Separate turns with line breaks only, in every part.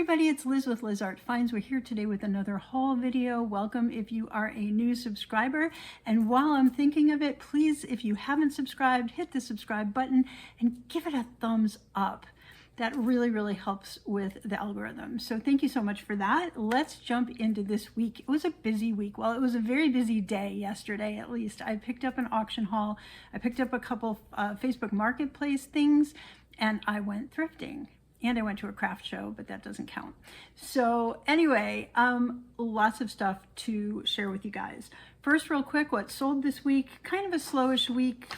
everybody, it's Liz with Liz Art Finds. We're here today with another haul video. Welcome if you are a new subscriber. And while I'm thinking of it, please, if you haven't subscribed, hit the subscribe button and give it a thumbs up. That really helps with the algorithm. So thank you so much for that. Let's jump into this week. It was a busy week. Well, it was a very busy day yesterday, at least. I picked up an auction haul. I picked up a couple Facebook Marketplace things, and I went thrifting. And I went to a craft show, but that doesn't count. So anyway, lots of stuff to share with you guys. First, real quick, what sold this week? Kind of a slowish week.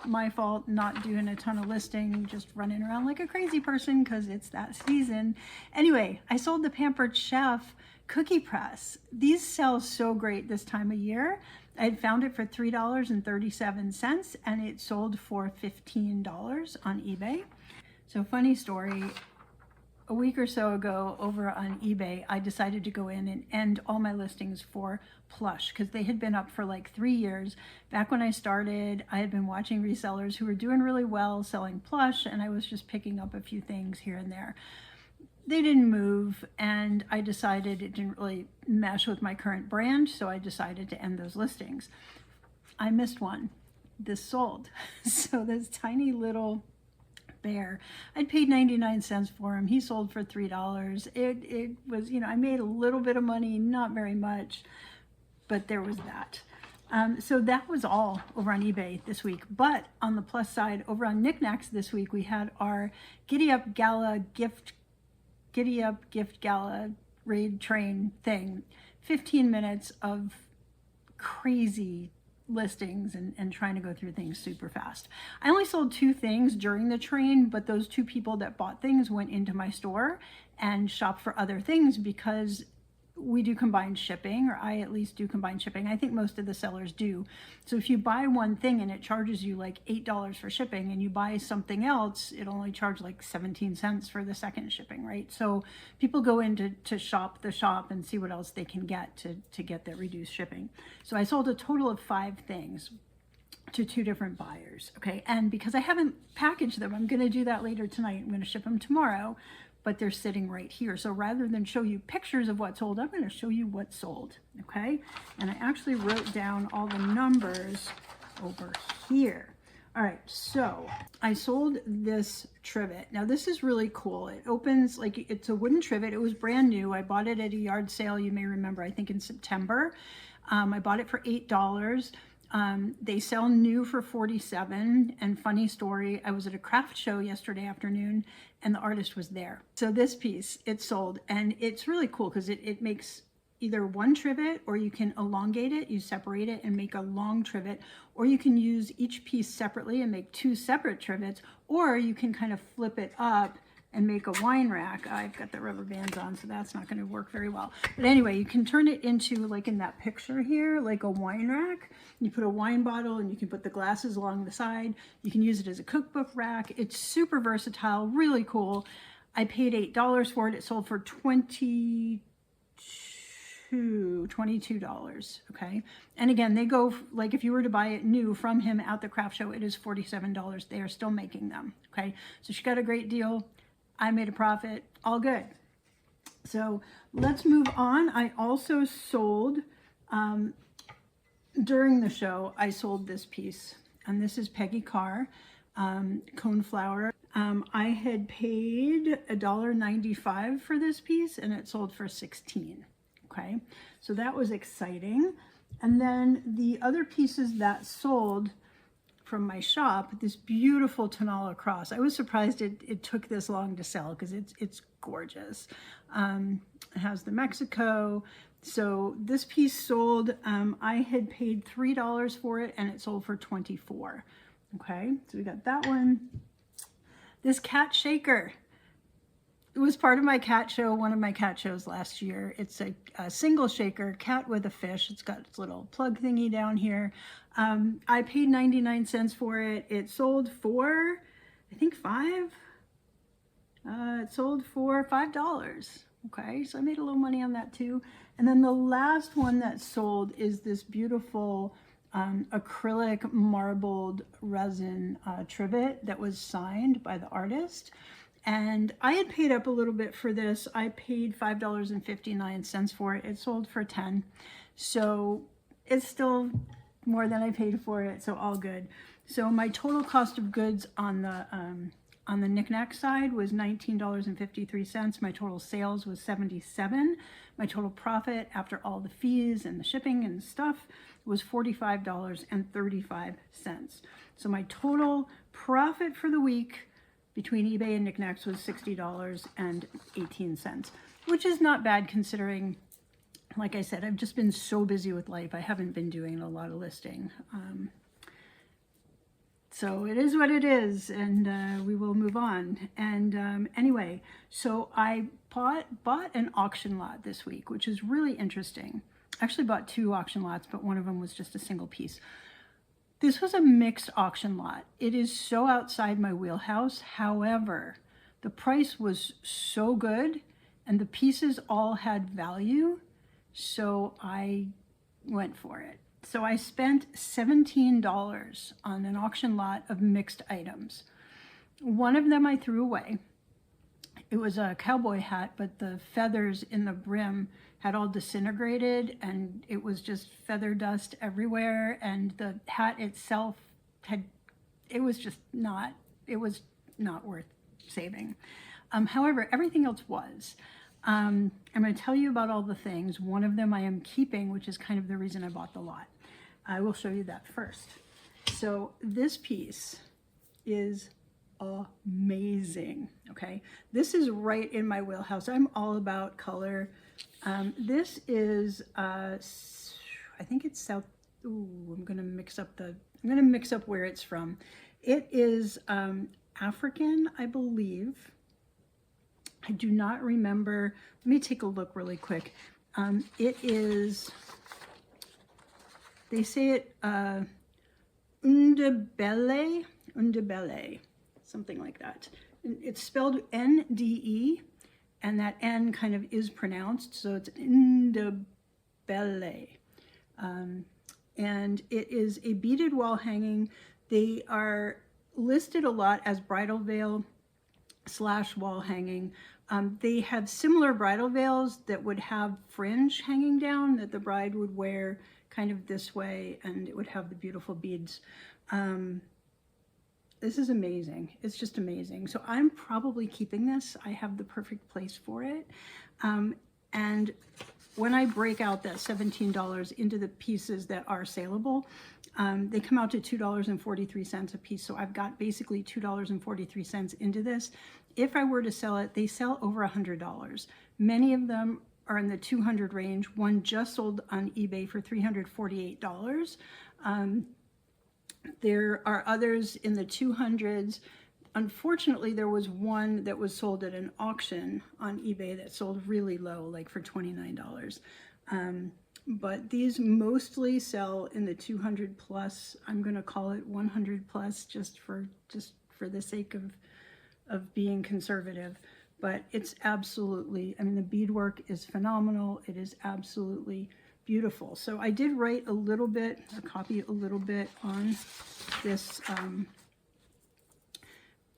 My fault, not doing a ton of listing, just running around like a crazy person because it's that season. Anyway, I sold the Pampered Chef cookie press. These sell so great this time of year. I had found it for $3.37 and it sold for $15 on eBay. So funny story. A week or so ago over on eBay, I decided to go in and end all my listings for plush because they had been up for like 3 years. Back when I started, I had been watching resellers who were doing really well selling plush, and I was just picking up a few things here and there. They didn't move, and I decided it didn't really mesh with my current brand, so I decided to end those listings. I missed one. This sold. So this tiny little bear, I'd paid 99 cents for him. He sold for $3. It was, you know, I made a little bit of money, not very much, but there was that. So that was all over on eBay this week. But on the plus side, over on Niknax this week, we had our Giddy Up Gift Gala raid train thing. 15 minutes of crazy listings and trying to go through things super fast. I only sold 2 things during the train, but those 2 people that bought things went into my store and shopped for other things because we do combined shipping, or I at least do combined shipping. I think most of the sellers do. So if you buy one thing and it charges you like $8 for shipping, and you buy something else, it'll only charge like 17 cents for the second shipping, right? So people go in to shop the shop and see what else they can get to get that reduced shipping. So I sold a total of 5 things to 2 different buyers, okay? And because I haven't packaged them, I'm gonna do that later tonight. I'm gonna ship them tomorrow, but they're sitting right here. So rather than show you pictures of what sold, I'm gonna show you what sold, okay? And I actually wrote down all the numbers over here. All right, so I sold this trivet. Now this is really cool. It opens, like, it's a wooden trivet. It was brand new. I bought it at a yard sale, you may remember, I think in September. I bought it for $8. They sell new for $47. And funny story, I was at a craft show yesterday afternoon and the artist was there. So this piece, it sold, and it's really cool because it makes either one trivet, or you can elongate it, you separate it and make a long trivet, or you can use each piece separately and make 2 separate trivets, or you can kind of flip it up and make a wine rack. I've got the rubber bands on, so that's not going to work very well. But anyway, you can turn it into, like in that picture here, like a wine rack. You put a wine bottle and you can put the glasses along the side. You can use it as a cookbook rack. It's super versatile, really cool. I paid $8 for it. It sold for $22, okay? And again, they go, like if you were to buy it new from him at the craft show, it is $47. They are still making them, okay? So she got a great deal. I made a profit, all good. So let's move on. I also sold, during the show, I sold this piece, and this is Peggy Carr, cone flower. I had paid $1.95 for this piece, and it sold for $16, okay? So that was exciting. And then the other pieces that sold from my shop, this beautiful Tonala cross. I was surprised it took this long to sell because it's gorgeous. It has the Mexico. So this piece sold, I had paid $3 for it and it sold for $24. Okay, so we got that one. This cat shaker. It was part of my cat show, one of my cat shows last year. It's a single shaker, cat with a fish. It's got its little plug thingy down here. I paid 99 cents for it. It sold for, I think, 5. It sold for $5. Okay, so I made a little money on that too. And then the last one that sold is this beautiful acrylic marbled resin trivet that was signed by the artist. And I had paid up a little bit for this. I paid $5.59 for it. It sold for 10. So it's still more than I paid for it, so all good. So my total cost of goods on the Niknax side was $19.53. My total sales was $77. My total profit after all the fees and the shipping and stuff was $45.35. So my total profit for the week between eBay and Niknax was $60.18, which is not bad considering, like I said, I've just been so busy with life. I haven't been doing a lot of listing. So it is what it is, and we will move on. And anyway, so I bought an auction lot this week, which is really interesting. I actually bought 2 auction lots, but one of them was just a single piece. This was a mixed auction lot. It is so outside my wheelhouse. However, the price was so good and the pieces all had value, so I went for it. So I spent $17 on an auction lot of mixed items. One of them I threw away. It was a cowboy hat, but the feathers in the brim had all disintegrated and it was just feather dust everywhere, and the hat itself it was not worth saving. However, everything else was. I'm going to tell you about all the things. One of them I am keeping, which is kind of the reason I bought the lot. I will show you that first. So this piece is amazing, okay? This is right in my wheelhouse. I'm all about color. This is, I think it's South, I'm gonna mix up where it's from. It is African, I believe. I do not remember. Let me take a look really quick. It is, they say it Ndebele, something like that. It's spelled N-D-E, and that N kind of is pronounced, so it's Ndebele. And it is a beaded wall hanging. They are listed a lot as bridal veil / wall hanging. They have similar bridal veils that would have fringe hanging down that the bride would wear kind of this way, and it would have the beautiful beads. This is amazing. It's just amazing. So I'm probably keeping this. I have the perfect place for it. And when I break out that $17 into the pieces that are saleable, they come out to $2.43 a piece. So I've got basically $2.43 into this. If I were to sell it, they sell over $100. Many of them are in the 200 range. One just sold on eBay for $348. There are others in the 200s. Unfortunately, there was one that was sold at an auction on eBay that sold really low, like for $29. But these mostly sell in the 200 plus. I'm going to call it 100 plus just for the sake of being conservative. But it's absolutely, I mean, the beadwork is phenomenal. It is absolutely beautiful. So I did write a little bit, or copy a little bit on this,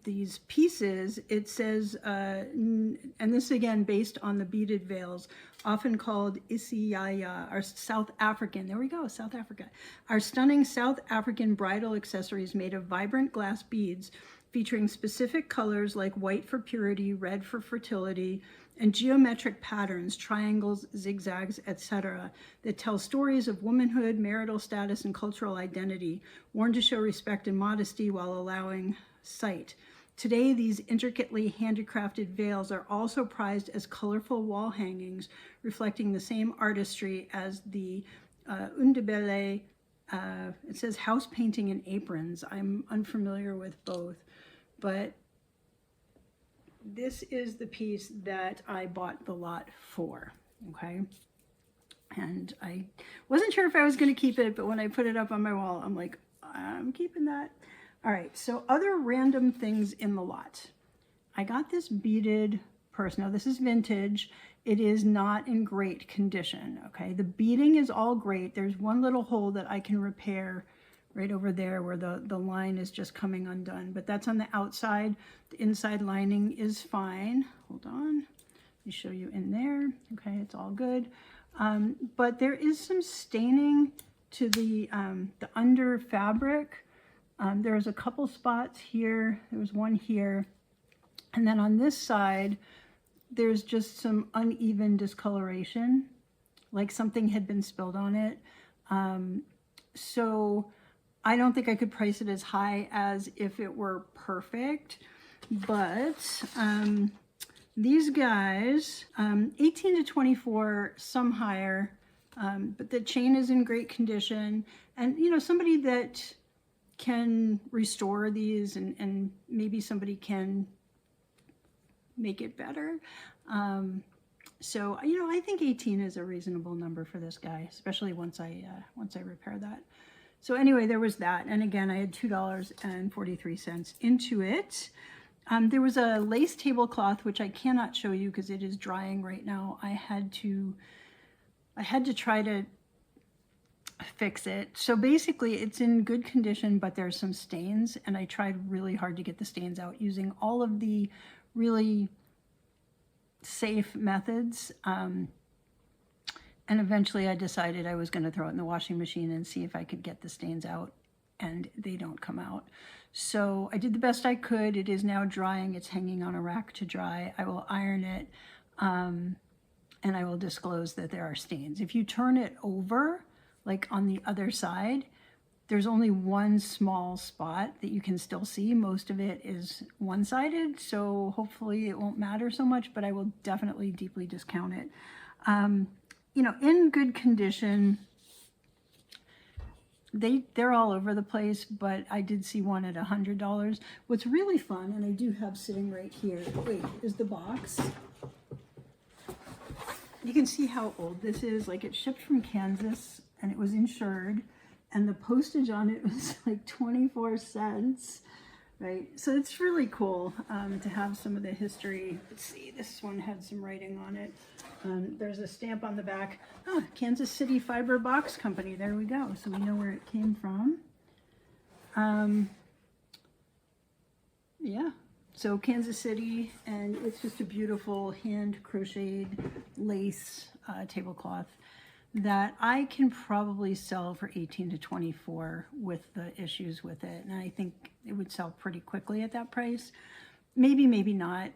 these pieces. It says, and this again based on the beaded veils, often called Isiyaya, are South African, there we go, South Africa, are stunning South African bridal accessories made of vibrant glass beads featuring specific colors like white for purity, red for fertility, and geometric patterns, triangles, zigzags, etc., that tell stories of womanhood, marital status, and cultural identity, worn to show respect and modesty while allowing sight. Today, these intricately handicrafted veils are also prized as colorful wall hangings, reflecting the same artistry as the Ndebele. It says house painting and aprons. I'm unfamiliar with both, but this is the piece that I bought the lot for, okay? And I wasn't sure if I was going to keep it, but when I put it up on my wall, I'm like, I'm keeping that. All right, so other random things in the lot. I got this beaded purse. Now, this is vintage. It is not in great condition, okay? The beading is all great. There's one little hole that I can repair right over there where the line is just coming undone. But that's on the outside. The inside lining is fine. Hold on. Let me show you in there. Okay, it's all good. But there is some staining to the under fabric. There's a couple spots here. There was one here. And then on this side, there's just some uneven discoloration, like something had been spilled on it. So I don't think I could price it as high as if it were perfect, but these guys, 18 to 24, some higher, but the chain is in great condition. And, you know, somebody that can restore these and maybe somebody can make it better. So, you know, I think 18 is a reasonable number for this guy, especially once I repair that. So anyway, there was that. And again, I had $2.43 into it. There was a lace tablecloth, which I cannot show you because it is drying right now. I had to try to fix it. So basically it's in good condition, but there's some stains, and I tried really hard to get the stains out using all of the really safe methods. And eventually I decided I was going to throw it in the washing machine and see if I could get the stains out, and they don't come out. So I did the best I could. It is now drying. It's hanging on a rack to dry. I will iron it, and I will disclose that there are stains. If you turn it over, like on the other side, there's only one small spot that you can still see. Most of it is one-sided, so hopefully it won't matter so much, but I will definitely deeply discount it. You know, in good condition, they're all over the place, but I did see one at $100. What's really fun, and I do have sitting right here, wait, is the box. You can see how old this is. Like, it shipped from Kansas, and it was insured, and the postage on it was like 24 cents, right? So it's really cool to have some of the history. Let's see, this one had some writing on it. There's a stamp on the back. Oh, Kansas City Fiber Box Company. There we go. So we know where it came from. Yeah, so Kansas City, and it's just a beautiful hand crocheted lace tablecloth that I can probably sell for 18 to 24 with the issues with it. And I think it would sell pretty quickly at that price. Maybe, maybe not,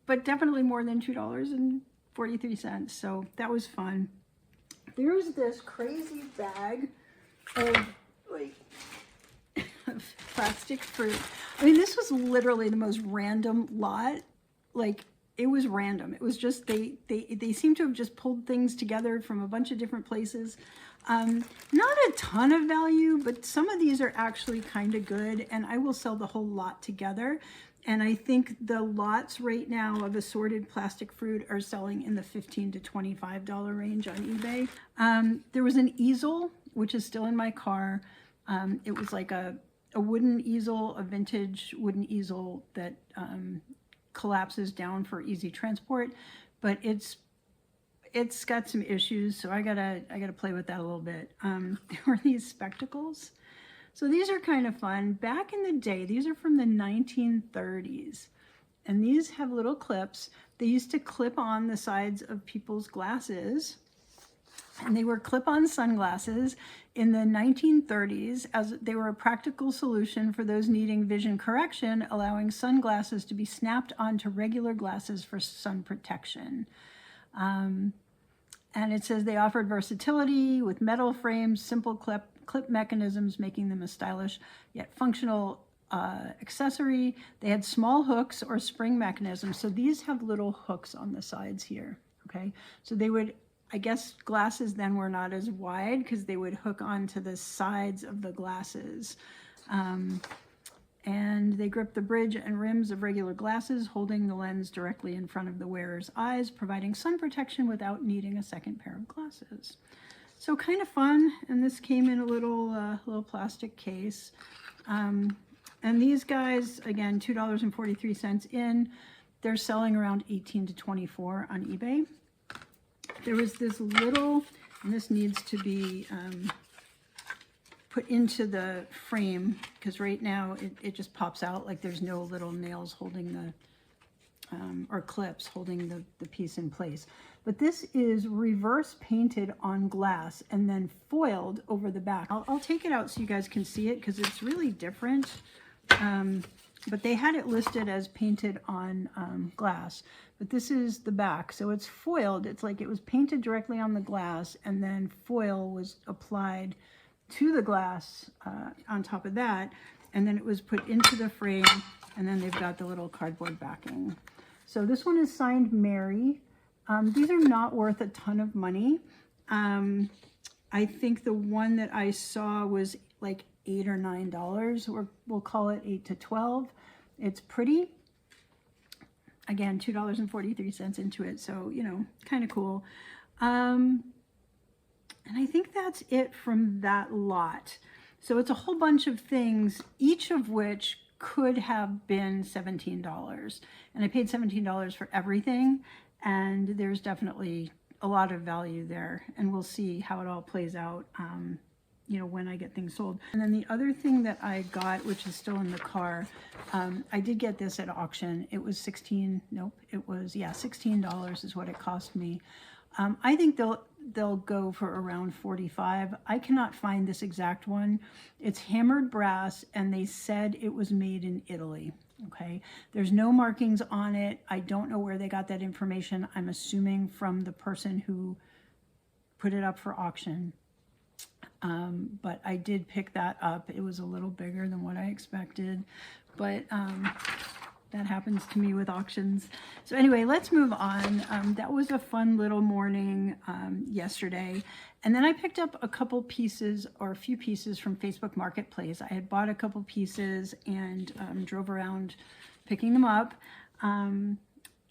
but definitely more than $2.43. So that was fun. There's this crazy bag of, like, of plastic fruit. I mean, this was literally the most random lot. Like, it was random. It was just, they seem to have just pulled things together from a bunch of different places. Not a ton of value, but some of these are actually kind of good, and I will sell the whole lot together. And I think the lots right now of assorted plastic fruit are selling in the $15 to $25 range on eBay. There was an easel, which is still in my car. It was like a wooden easel, a vintage wooden easel that collapses down for easy transport, but it's got some issues, so I gotta play with that a little bit. There were these spectacles. So these are kind of fun. Back in the day, these are from the 1930s, and these have little clips. They used to clip on the sides of people's glasses, and they were clip-on sunglasses in the 1930s, as they were a practical solution for those needing vision correction, allowing sunglasses to be snapped onto regular glasses for sun protection. And it says they offered versatility with metal frames, simple clip mechanisms, making them a stylish yet functional accessory. They had small hooks or spring mechanisms. So these have little hooks on the sides here, okay? So they would, I guess glasses then were not as wide because they would hook onto the sides of the glasses. And they grip the bridge and rims of regular glasses, holding the lens directly in front of the wearer's eyes, providing sun protection without needing a second pair of glasses. So kind of fun, and this came in a little plastic case. And these guys, again, $2.43 in. They're selling around 18 to 24 on eBay. There was this little, and this needs to be put into the frame, because right now it just pops out like there's no little nails holding the, or clips holding the piece in place. But this is reverse painted on glass and then foiled over the back. I'll take it out so you guys can see it because it's really different. But they had it listed as painted on glass. But this is the back, so it's foiled. It's like it was painted directly on the glass and then foil was applied to the glass on top of that, and then it was put into the frame, and then they've got the little cardboard backing. So this one is signed Mary. These are not worth a ton of money. I think the one that I saw was like $8 or $9, or we'll call it $8 to $12. It's pretty. Again, $2.43 into it, so you know, kind of cool. And I think that's it from that lot. So it's a whole bunch of things, each of which could have been $17. And I paid $17 for everything, and there's definitely a lot of value there. And we'll see how it all plays out, you know, when I get things sold. And then the other thing that I got, which is still in the car, I did get this at auction. It was $16 is what it cost me. I think they'll go for around $45. I cannot find this exact one. It's hammered brass, and they said it was made in Italy. Okay, there's no markings on it. I don't know where they got that information. I'm assuming from the person who put it up for auction. But I did pick that up. It was a little bigger than what I expected, but that happens to me with auctions. So anyway, let's move on. That was a fun little morning yesterday. And then I picked up a couple pieces, or a few pieces, from Facebook Marketplace. I had bought a couple pieces and drove around picking them up. And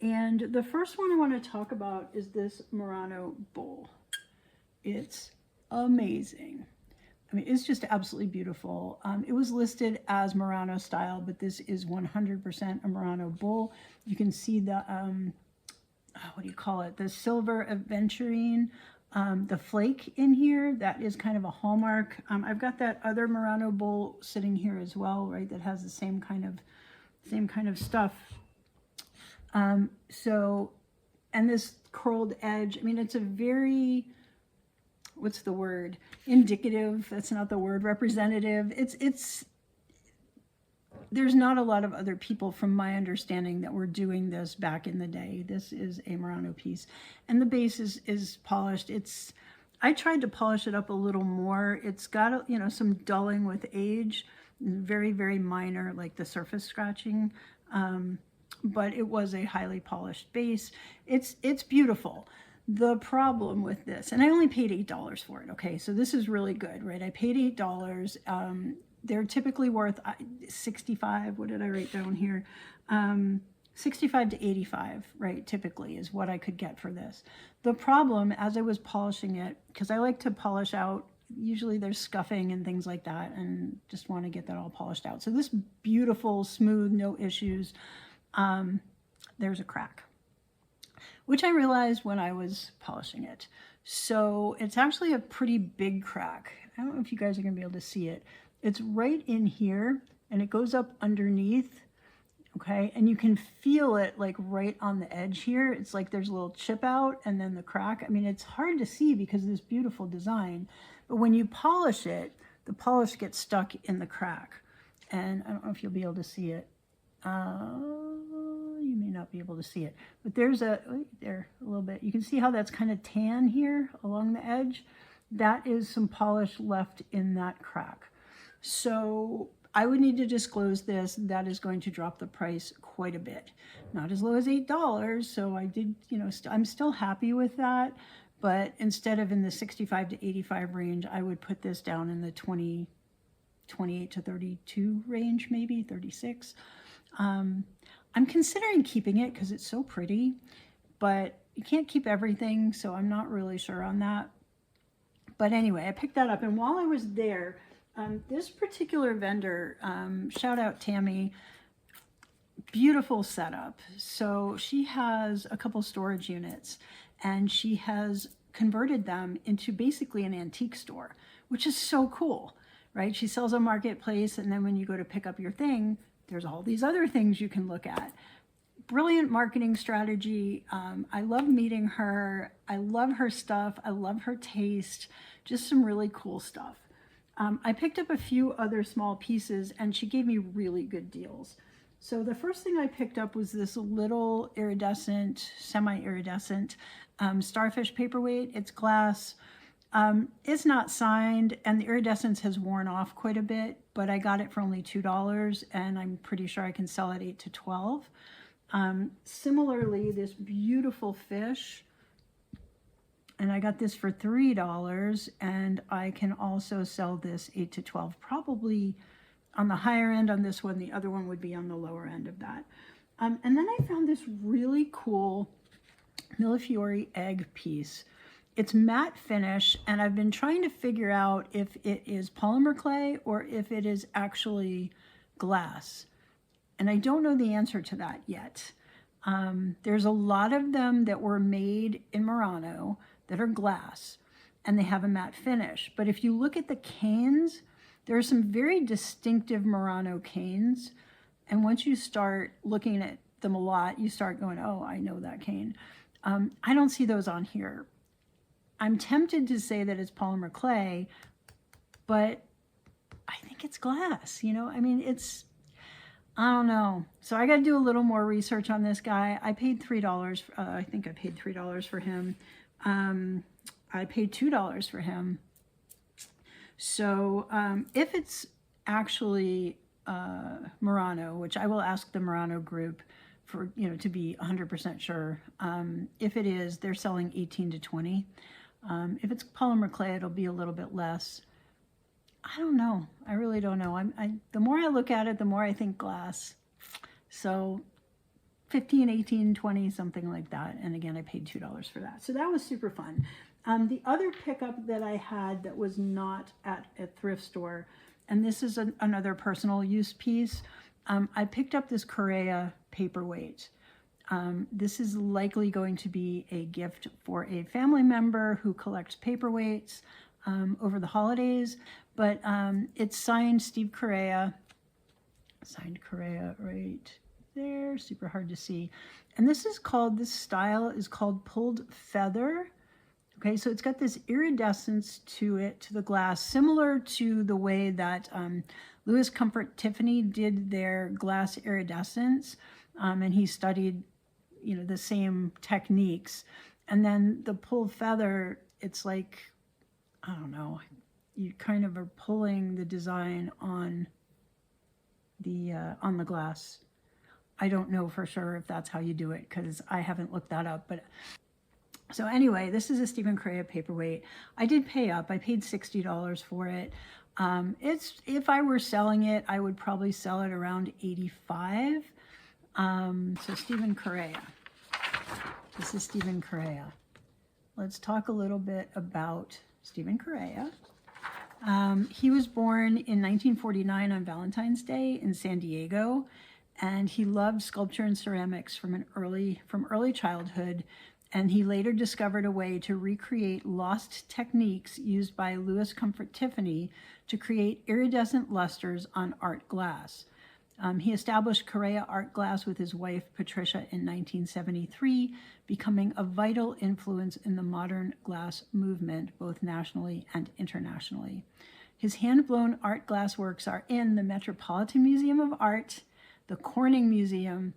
the first one I want to talk about is this Murano bowl. It's amazing. I mean, it's just absolutely beautiful. It was listed as Murano style, but this is 100% a Murano bowl. You can see the, what do you call it? The silver aventurine, the flake in here. That is kind of a hallmark. I've got that other Murano bowl sitting here as well, right? That has the same kind of stuff. So, and this curled edge, I mean, it's a very, what's the word? Indicative. That's not the word. Representative. There's not a lot of other people, from my understanding, that were doing this back in the day. This is a Murano piece, and the base is polished. I tried to polish it up a little more. It's got, you know, some dulling with age, very, very minor, like the surface scratching. But it was a highly polished base. It's beautiful. The problem with this, and I only paid $8 for it, okay? So this is really good, right? I paid $8. They're typically worth 65, what did I write down here? 65 to 85, right, typically is what I could get for this. The problem, as I was polishing it, because I like to polish out, usually there's scuffing and things like that, and just want to get that all polished out. So this beautiful, smooth, no issues, there's a crack, which I realized when I was polishing it. So it's actually a pretty big crack. I don't know if you guys are gonna be able to see it. It's right in here, and it goes up underneath, okay? And you can feel it like right on the edge here. It's like there's a little chip out and then the crack. I mean, it's hard to see because of this beautiful design, but when you polish it, the polish gets stuck in the crack. And I don't know if you'll be able to see it. You may not be able to see it, but there's a little bit. You can see how that's kind of tan here along the edge. That is some polish left in that crack. So I would need to disclose this. That is going to drop the price quite a bit. Not as low as $8. So I did, you know, I'm still happy with that. But instead of in the 65 to 85 range, I would put this down in the 28 to 32 range, maybe 36. I'm considering keeping it because it's so pretty, but you can't keep everything, so I'm not really sure on that. But anyway, I picked that up, and while I was there, this particular vendor, shout out Tammy, beautiful setup. So she has a couple storage units, and she has converted them into basically an antique store, which is so cool, right? She sells a marketplace, and then when you go to pick up your thing, there's all these other things you can look at. Brilliant marketing strategy. I love meeting her. I love her stuff. I love her taste. Just some really cool stuff. I picked up a few other small pieces, and she gave me really good deals. So the first thing I picked up was this little iridescent, semi-iridescent starfish paperweight. It's glass. It's not signed, and the iridescence has worn off quite a bit, but I got it for only $2, and I'm pretty sure I can sell it 8 to 12. Similarly, this beautiful fish, and I got this for $3, and I can also sell this 8 to 12, probably on the higher end on this one. The other one would be on the lower end of that. And then I found this really cool Millefiori egg piece. It's matte finish, and I've been trying to figure out if it is polymer clay or if it is actually glass. And I don't know the answer to that yet. There's a lot of them that were made in Murano that are glass, and they have a matte finish. But if you look at the canes, there are some very distinctive Murano canes. And once you start looking at them a lot, you start going, oh, I know that cane. I don't see those on here. I'm tempted to say that it's polymer clay, but I think it's glass, you know? I mean, I don't know. So I got to do a little more research on this guy. I paid $3. I think I paid $3 for him. I paid $2 for him. So if it's actually Murano, which I will ask the Murano group for, you know, to be 100% sure. If it is, they're selling 18 to 20. If it's polymer clay, it'll be a little bit less. I don't know. I really don't know. The more I look at it, the more I think glass. So 15, 18, 20, something like that. And again, I paid $2 for that. So that was super fun. The other pickup that I had that was not at a thrift store, and this is another personal use piece, I picked up this Correa paperweight. This is likely going to be a gift for a family member who collects paperweights over the holidays, but it's signed Steve Correa, signed Correa right there, super hard to see. And this style is called pulled feather. Okay, so it's got this iridescence to it, to the glass, similar to the way that Louis Comfort Tiffany did their glass iridescence, and he studied, you know, the same techniques. And then the pulled feather, it's like, I don't know, you kind of are pulling the design on the glass. I don't know for sure if that's how you do it, because I haven't looked that up. But so anyway, this is a Stephen Correa paperweight. I did pay up. I paid $60 for it. If I were selling it, I would probably sell it around $85. So Stephen Correa. This is Stephen Correa. Let's talk a little bit about Stephen Correa. He was born in 1949 on Valentine's Day in San Diego, and he loved sculpture and ceramics from early childhood. And he later discovered a way to recreate lost techniques used by Louis Comfort Tiffany to create iridescent lusters on art glass. He established Correa Art Glass with his wife, Patricia, in 1973, becoming a vital influence in the modern glass movement, both nationally and internationally. His hand-blown art glass works are in the Metropolitan Museum of Art, the Corning Museum,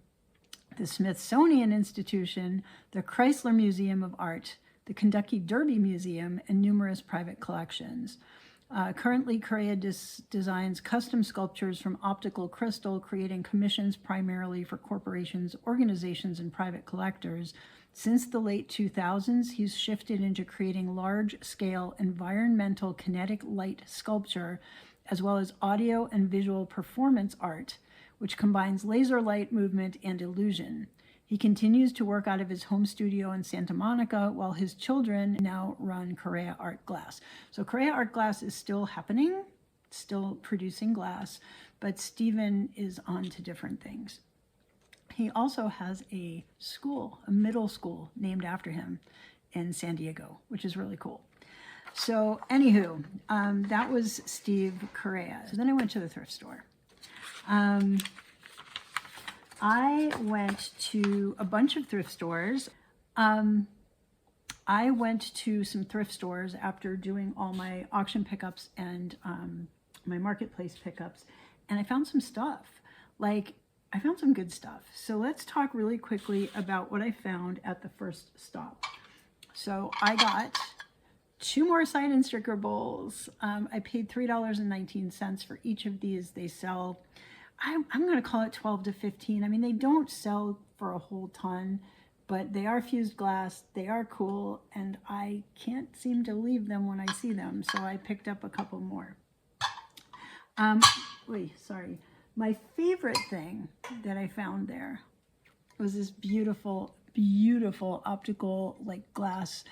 the Smithsonian Institution, the Chrysler Museum of Art, the Kentucky Derby Museum, and numerous private collections. Currently, Correa designs custom sculptures from optical crystal, creating commissions primarily for corporations, organizations, and private collectors. Since the late 2000s, he's shifted into creating large-scale environmental kinetic light sculpture, as well as audio and visual performance art, which combines laser light movement and illusion. He continues to work out of his home studio in Santa Monica, while his children now run Correa Art Glass. So Correa Art Glass is still happening, still producing glass, but Stephen is on to different things. He also has a school, a middle school named after him in San Diego, which is really cool. So anywho, that was Steve Correa. So then I went to the thrift store. I went to a bunch of thrift stores. I went to some thrift stores after doing all my auction pickups and my marketplace pickups, and I found some stuff. Like, I found some good stuff. So let's talk really quickly about what I found at the first stop. So I got 2 more sign and sticker bowls. I paid $3.19 for each of these. They sell, I'm going to call it 12 to 15. I mean, they don't sell for a whole ton, but they are fused glass. They are cool, and I can't seem to leave them when I see them. So I picked up a couple more. Sorry. My favorite thing that I found there was this beautiful, beautiful optical like glass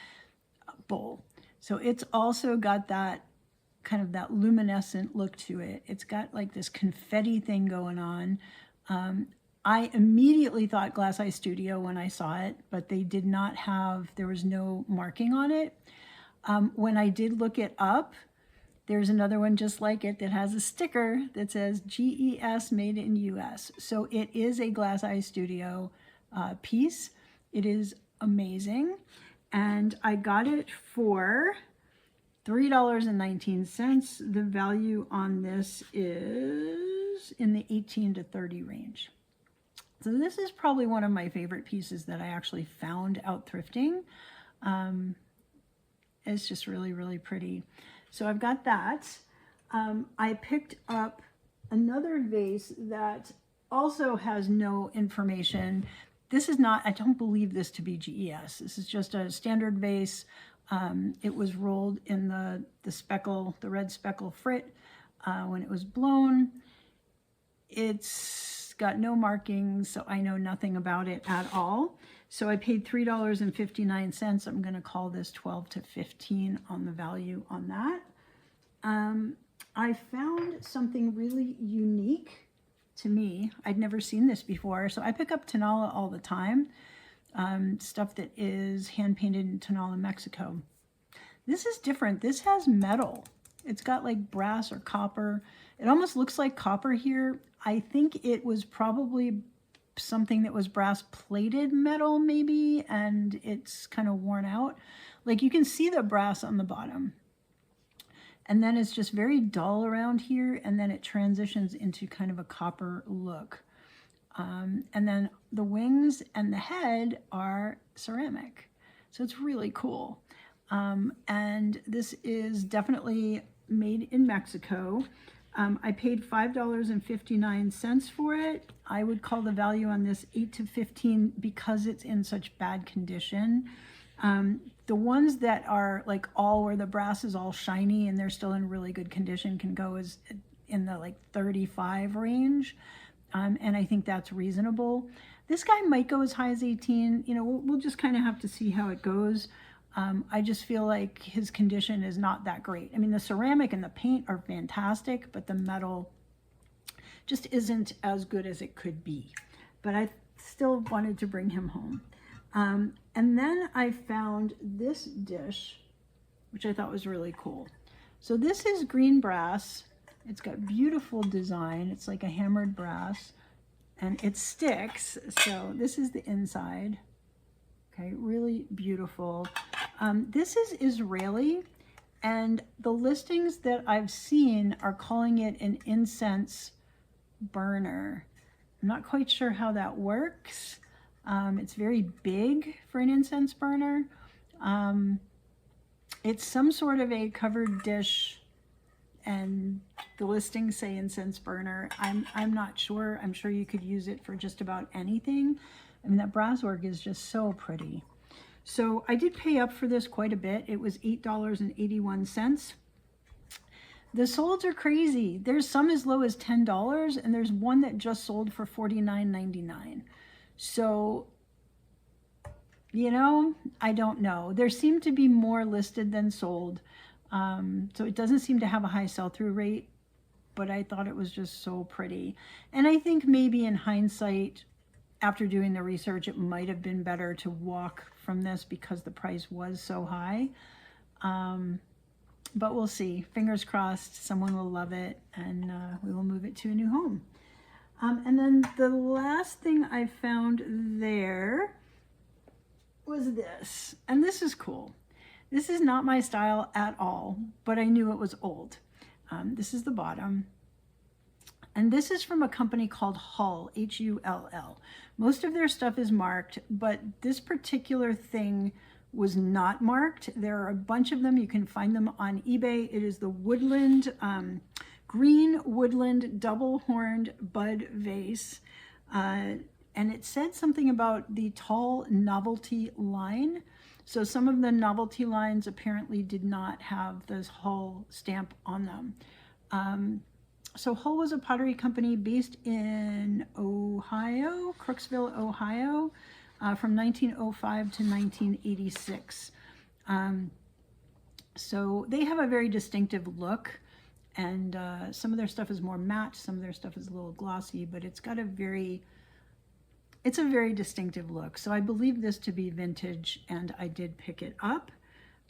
bowl. So it's also got that kind of that luminescent look to it. It's got like this confetti thing going on. I immediately thought Glass Eye Studio when I saw it, but they did not have, there was no marking on it. When I did look it up, there's another one just like it that has a sticker that says GES Made in US. So it is a Glass Eye Studio piece. It is amazing. And I got it for $3.19. The value on this is in the 18 to 30 range. So this is probably one of my favorite pieces that I actually found out thrifting. It's just really, really pretty. So I've got that. I picked up another vase that also has no information. This is not, I don't believe this to be GES. This is just a standard vase. It was rolled in the speckle, the red speckle frit when it was blown. It's got no markings, so I know nothing about it at all. So I paid $3.59. I'm going to call this 12 to 15 on the value on that. I found something really unique to me. I'd never seen this before. So I pick up Tonala all the time, stuff that is hand painted in Tonala, Mexico. This is different. This has metal. It's got like brass or copper. It almost looks like copper here. I think it was probably something that was brass plated metal maybe, and it's kind of worn out. Like you can see the brass on the bottom. And then it's just very dull around here, and then it transitions into kind of a copper look. And then the wings and the head are ceramic. So it's really cool. And this is definitely made in Mexico. I paid $5.59 for it. I would call the value on this 8 to 15 because it's in such bad condition. The ones that are like all where the brass is all shiny and they're still in really good condition can go as in the like 35 range. And I think that's reasonable. This guy might go as high as 18. You know, we'll just kind of have to see how it goes. I just feel like his condition is not that great. I mean, the ceramic and the paint are fantastic, but the metal just isn't as good as it could be. But I still wanted to bring him home. And then I found this dish, which I thought was really cool. So this is green brass. It's got beautiful design. It's like a hammered brass, and it sticks. So this is the inside. Okay, really beautiful. This is Israeli, and the listings that I've seen are calling it an incense burner. I'm not quite sure how that works. It's very big for an incense burner. It's some sort of a covered dish, and the listings say incense burner. I'm not sure. I'm sure you could use it for just about anything. I mean, that brass work is just so pretty. So I did pay up for this quite a bit. It was $8.81. The solds are crazy. There's some as low as $10, and there's one that just sold for $49.99. So, you know, I don't know. There seem to be more listed than sold. So it doesn't seem to have a high sell-through rate, but I thought it was just so pretty. And I think maybe in hindsight, after doing the research, it might have been better to walk from this because the price was so high. but we'll see. Fingers crossed someone will love it, and we will move it to a new home. And then the last thing I found there was this, and this is cool. This is not my style at all, but I knew it was old. This is the bottom. And this is from a company called Hull, Hull. Most of their stuff is marked, but this particular thing was not marked. There are a bunch of them. You can find them on eBay. It is the Woodland, green woodland double-horned bud vase. And it said something about the tall novelty line. So some of the novelty lines apparently did not have this Hull stamp on them. So Hull was a pottery company based in Ohio, Crooksville, Ohio, from 1905 to 1986. So they have a very distinctive look, and some of their stuff is more matte, some of their stuff is a little glossy, but it's got a very distinctive look. So I believe this to be vintage, and I did pick it up.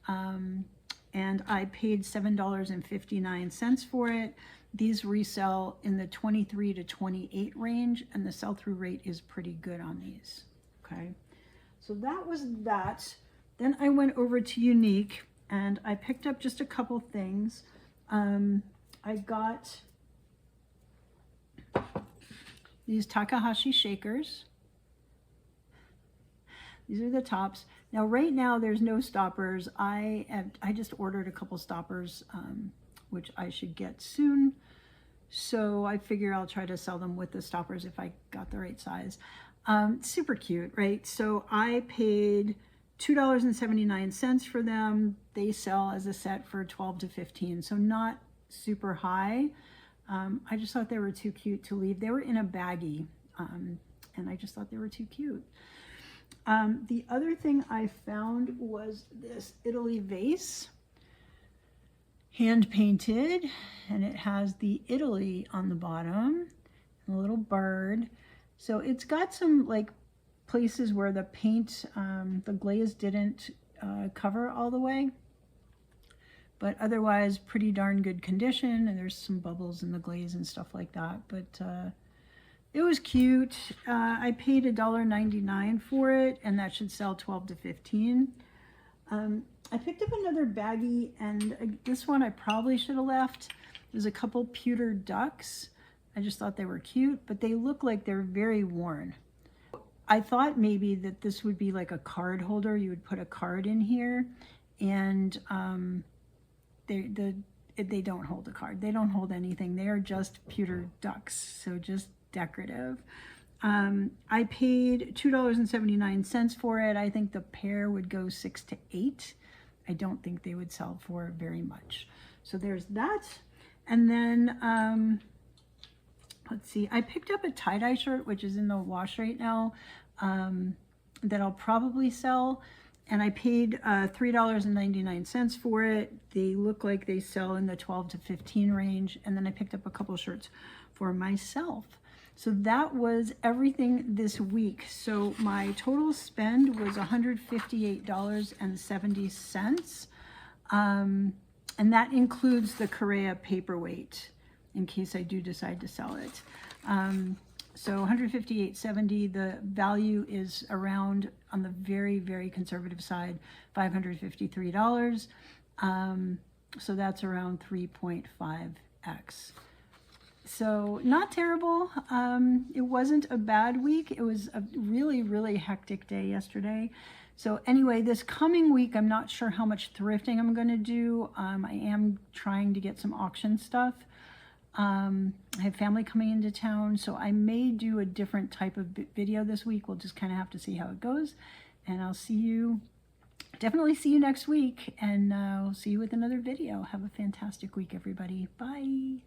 And I paid $7.59 for it. These resell in the 23 to 28 range, and the sell-through rate is pretty good on these. Okay, so that was that. Then I went over to Unique, and I picked up just a couple things. I got these Takahashi shakers. These are the tops. Now, right now, there's no stoppers. I just ordered a couple stoppers, which I should get soon. So I figure I'll try to sell them with the stoppers if I got the right size. Super cute, right? So I paid $2.79 for them. They sell as a set for $12 to $15, so not super high. I just thought they were too cute to leave. They were in a baggie, and I just thought they were too cute. The other thing I found was this Italy vase, hand painted, and it has the Italy on the bottom, and a little bird. So it's got some like places where the paint, the glaze didn't cover all the way, but otherwise pretty darn good condition, and there's some bubbles in the glaze and stuff like that. But it was cute. I paid $1.99 for it, and that should sell 12 to 15. I picked up another baggie, and this one I probably should have left. There's a couple pewter ducks. I just thought they were cute, but they look like they're very worn. I thought maybe that this would be like a card holder. You would put a card in here, and they don't hold a card. They don't hold anything. They are just pewter ducks, so just decorative. I paid $2.79 for it. I think the pair would go 6 to 8. I don't think they would sell for very much. So there's that. And then let's see, I picked up a tie-dye shirt, which is in the wash right now, that I'll probably sell. And I paid $3.99 for it. They look like they sell in the 12 to 15 range. And then I picked up a couple shirts for myself. So that was everything this week. So my total spend was $158.70. And that includes the Correa paperweight in case I do decide to sell it. So $158.70, the value is around, on the very, very conservative side, $553. So that's around 3.5x. So not terrible. It wasn't a bad week. It was a really, really hectic day yesterday. So anyway, this coming week, I'm not sure how much thrifting I'm going to do. I am trying to get some auction stuff. I have family coming into town, so I may do a different type of video this week. We'll just kind of have to see how it goes. And I'll see you, definitely see you next week. And I'll see you with another video. Have a fantastic week, everybody. Bye.